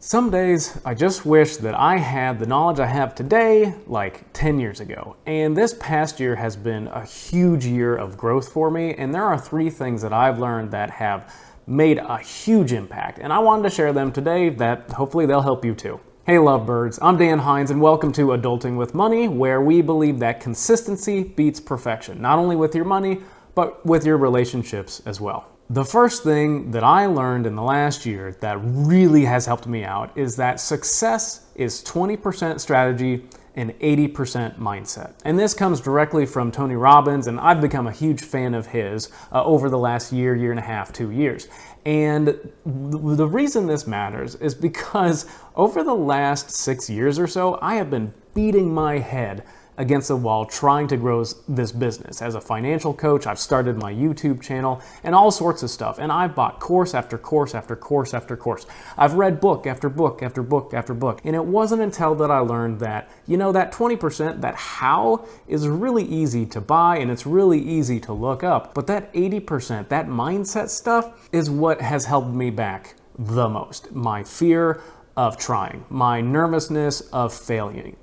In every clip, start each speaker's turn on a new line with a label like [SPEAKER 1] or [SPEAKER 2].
[SPEAKER 1] Some days, I just wish that I had the knowledge I have today, like 10 years ago. And this past year has been a huge year of growth for me, and there are three things that I've learned that have made a huge impact. And I wanted to share them today that hopefully they'll help you too. Hey lovebirds, I'm Dan Hinz and welcome to Adulting with Money, where we believe that consistency beats perfection, not only with your money, but with your relationships as well. The first thing that I learned in the last year that really has helped me out is that success is 20% strategy and 80% mindset. And this comes directly from Tony Robbins, and I've become a huge fan of his over the last year and a half, 2 years. And the reason this matters is because over the last 6 years or so, I have been beating my head against the wall trying to grow this business. As a financial coach, I've started my YouTube channel and all sorts of stuff. And I've bought course after course after course after course. I've read book after book after book after book. And it wasn't until that I learned that, that 20%, that how is really easy to buy and it's really easy to look up. But that 80%, that mindset stuff is what has held me back the most. My fear of trying, my nervousness of failing.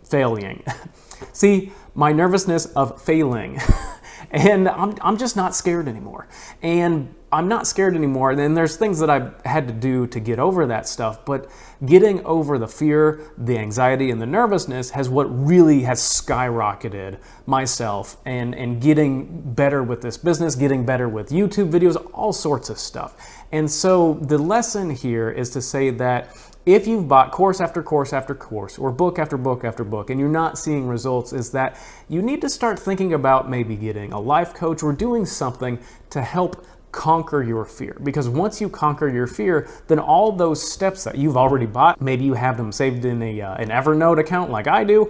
[SPEAKER 1] See, my nervousness of failing. And I'm just not scared anymore. And I'm not scared anymore. And there's things that I've had to do to get over that stuff. But getting over the fear, the anxiety, and the nervousness has what really has skyrocketed myself and getting better with this business, getting better with YouTube videos, all sorts of stuff. And so the lesson here is to say that if you've bought course after course after course or book after book after book and you're not seeing results, is that you need to start thinking about maybe getting a life coach or doing something to help conquer your fear. Because once you conquer your fear, then all those steps that you've already bought, maybe you have them saved in an Evernote account like I do,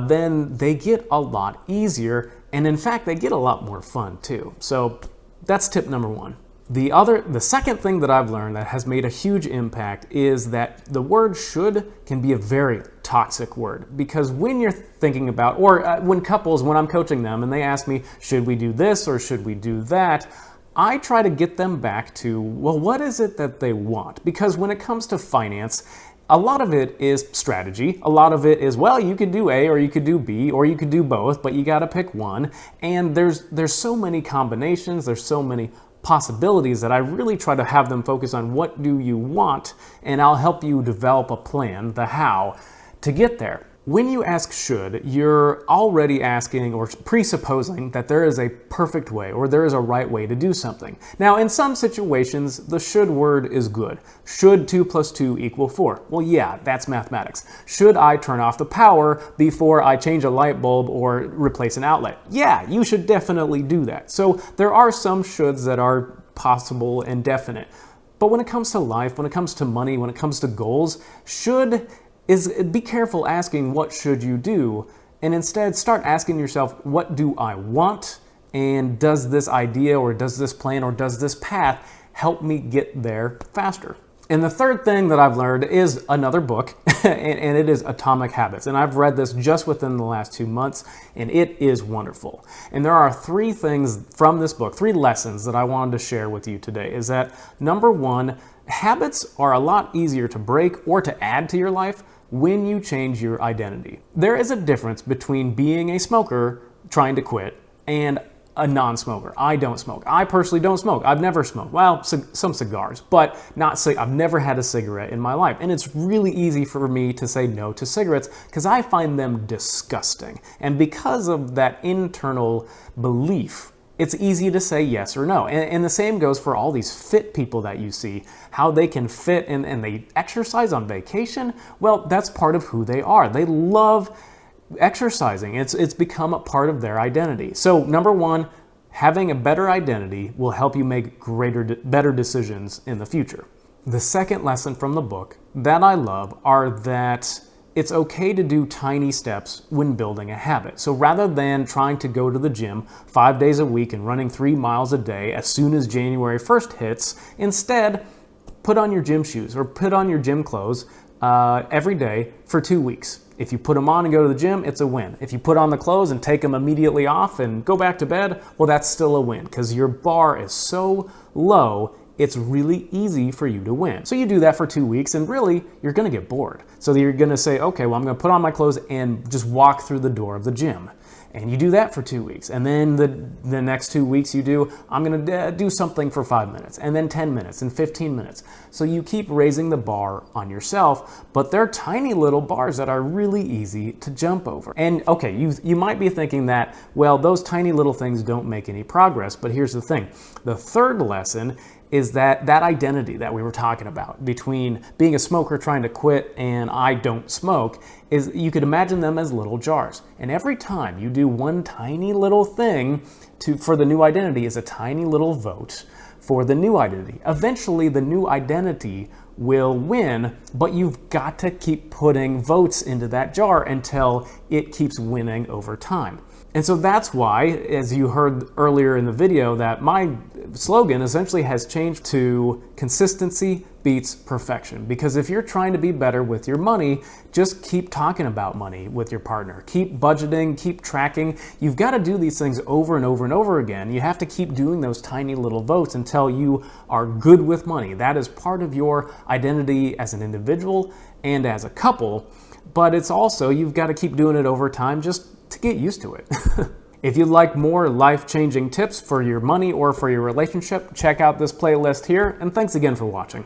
[SPEAKER 1] then they get a lot easier. And in fact, they get a lot more fun too. So that's tip number one. The second thing that I've learned that has made a huge impact is that the word should can be a very toxic word, because when you're thinking about, or when I'm coaching them and they ask me, should we do this or should we do that? I try to get them back to, well, what is it that they want? Because when it comes to finance, a lot of it is strategy. A lot of it is, well, you could do A or you could do B or you could do both, but you got to pick one. And there's so many combinations, there's so many possibilities that I really try to have them focus on what do you want, and I'll help you develop a plan, the how, to get there. When you ask should, you're already asking or presupposing that there is a perfect way or there is a right way to do something. Now, in some situations, the should word is good. Should 2 + 2 = 4? Well, yeah, that's mathematics. Should I turn off the power before I change a light bulb or replace an outlet? Yeah, you should definitely do that. So there are some shoulds that are possible and definite. But when it comes to life, when it comes to money, when it comes to goals, be careful asking what should you do, and instead start asking yourself, what do I want? And does this idea or does this plan or does this path help me get there faster? And the third thing that I've learned is another book, and it is Atomic Habits. And I've read this just within the last 2 months, and it is wonderful. And there are three things from this book, three lessons that I wanted to share with you today. Is that number one, habits are a lot easier to break or to add to your life when you change your identity. There is a difference between being a smoker trying to quit and a non-smoker. I don't smoke. I personally don't smoke. I've never smoked. Well, some cigars, but I've never had a cigarette in my life. And it's really easy for me to say no to cigarettes because I find them disgusting. And because of that internal belief, it's easy to say yes or no. And the same goes for all these fit people that you see, how they can fit and they exercise on vacation. Well, that's part of who they are. They love exercising. It's become a part of their identity. So number one, having a better identity will help you make better decisions in the future. The second lesson from the book that I love are that it's okay to do tiny steps when building a habit. So rather than trying to go to the gym 5 days a week and running 3 miles a day as soon as January 1st hits, instead put on your gym shoes or put on your gym clothes every day for 2 weeks. If you put them on and go to the gym, it's a win. If you put on the clothes and take them immediately off and go back to bed, well, that's still a win because your bar is so low it's really easy for you to win. So you do that for 2 weeks and really you're gonna get bored. So you're gonna say, okay, well, I'm gonna put on my clothes and just walk through the door of the gym. And you do that for 2 weeks. And then the next 2 weeks you do, I'm gonna do something for 5 minutes, and then 10 minutes, and 15 minutes. So you keep raising the bar on yourself, but they're tiny little bars that are really easy to jump over. And okay, you might be thinking that, well, those tiny little things don't make any progress, but here's the thing. The third lesson is that identity that we were talking about between being a smoker trying to quit and I don't smoke is you could imagine them as little jars. And every time you do one tiny little thing for the new identity is a tiny little vote for the new identity. Eventually the new identity will win, but you've got to keep putting votes into that jar until it keeps winning over time. And so that's why, as you heard earlier in the video, that my slogan essentially has changed to consistency beats perfection. Because if you're trying to be better with your money, just keep talking about money with your partner. Keep budgeting, keep tracking. You've got to do these things over and over and over again. You have to keep doing those tiny little votes until you are good with money. That is part of your identity as an individual and as a couple. But it's also, you've got to keep doing it over time just to get used to it. If you'd like more life-changing tips for your money or for your relationship, check out this playlist here, and thanks again for watching.